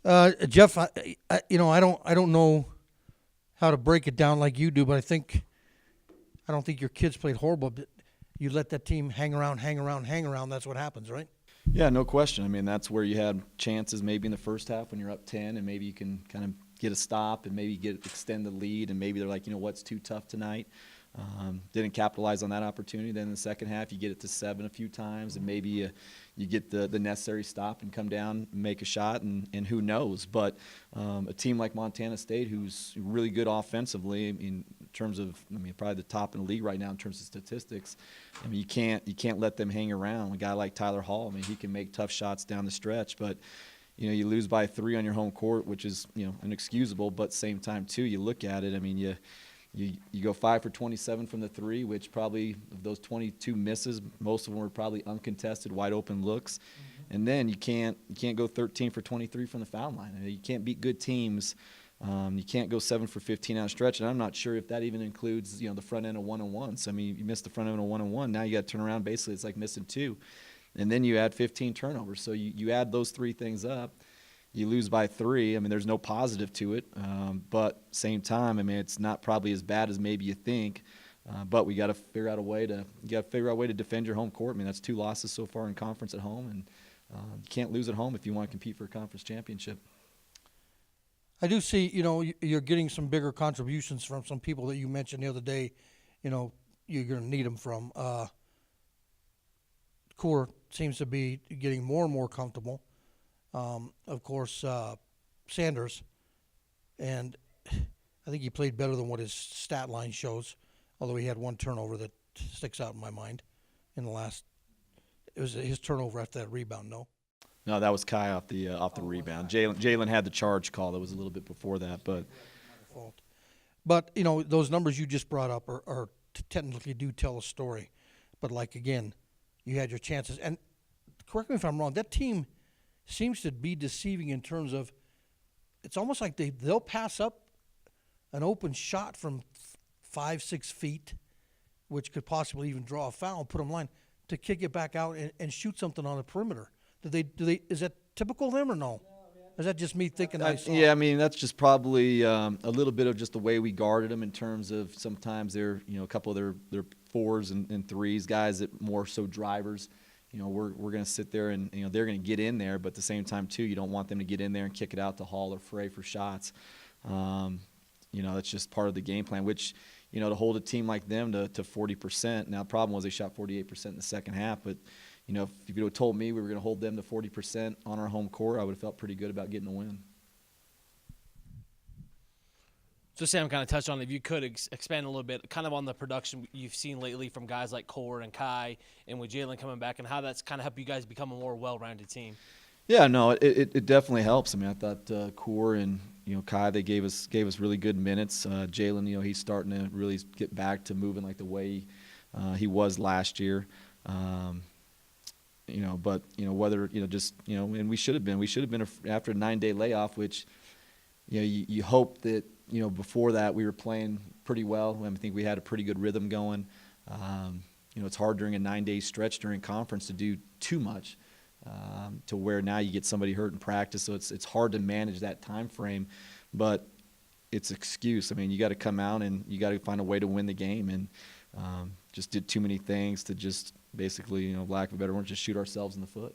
Jeff, I don't know how to break it down like you do, but I don't think your kids played horrible. But you let that team hang around, hang around, hang around. That's what happens, right? Yeah, no question. I mean, that's where you had chances maybe in the first half when you're up 10 and maybe you can kind of get a stop and maybe extend the lead and maybe they're like, you know what's too tough tonight. Didn't capitalize on that opportunity. Then in the second half, you get it to 7 a few times and maybe you get the necessary stop and come down and make a shot and who knows. But a team like Montana State who's really good offensively, in terms of, probably the top in the league right now in terms of statistics. You can't let them hang around. A guy like Tyler Hall, he can make tough shots down the stretch, but you lose by 3 on your home court, which is inexcusable. But same time too, you look at it. You go 5 for 27 from the three, which probably of those 22 misses, most of them were probably uncontested, wide open looks. Mm-hmm. And then you can't go 13 for 23 from the foul line. You can't beat good teams. You can't go 7 for 15 on a stretch, and I'm not sure if that even includes the front end of one-on-ones. You missed the front end of one-on-one. Now you got to turn around. Basically, it's like missing 2, and then you add 15 turnovers. So you add those 3 things up. You lose by 3. There's no positive to it, but same time, it's not probably as bad as maybe you think. But we got to figure out a way to defend your home court. That's 2 losses so far in conference at home, and you can't lose at home if you want to compete for a conference championship. I do see, you're getting some bigger contributions from some people that you mentioned the other day. You're going to need them from. Core seems to be getting more and more comfortable. Of course, Sanders, and I think he played better than what his stat line shows, although he had 1 turnover that sticks out in my mind in the last. It was his turnover after that rebound, no? No, that was Kai off the rebound. Jalen had the charge call. That was a little bit before that, but. But those numbers you just brought up are technically do tell a story, but like again, you had your chances. And correct me if I'm wrong. That team seems to be deceiving in terms of it's almost like they'll pass up an open shot from 5-6 feet, which could possibly even draw a foul and put them line to kick it back out and shoot something on the perimeter. Do they? Is that typical of them or no? Is that just me thinking I saw? Yeah, that's just probably a little bit of just the way we guarded them in terms of sometimes they're a couple of their 4s and 3s, guys that more so drivers. We're going to sit there and they're going to get in there, but at the same time too, you don't want them to get in there and kick it out to Hall or Frey for shots. That's just part of the game plan. Which to hold a team like them to 40%. Now the problem was they shot 48% in the second half, but. If you would have told me we were going to hold them to 40% on our home court, I would have felt pretty good about getting a win. So Sam kind of touched on it. If you could expand a little bit, kind of on the production you've seen lately from guys like Core and Kai, and with Jalen coming back, and how that's kind of helped you guys become a more well-rounded team. Yeah, no, it definitely helps. I thought Core and Kai, they gave us really good minutes. Jalen, he's starting to really get back to moving like the way he was last year. But whether just and we should have been after a 9-day layoff, which you hope that before that we were playing pretty well. I think we had a pretty good rhythm going. It's hard during a 9-day stretch during conference to do too much, to where now you get somebody hurt in practice, so it's hard to manage that time frame. But it's excuse. You got to come out and you got to find a way to win the game, and just did too many things to just basically, lack of a better word, just shoot ourselves in the foot.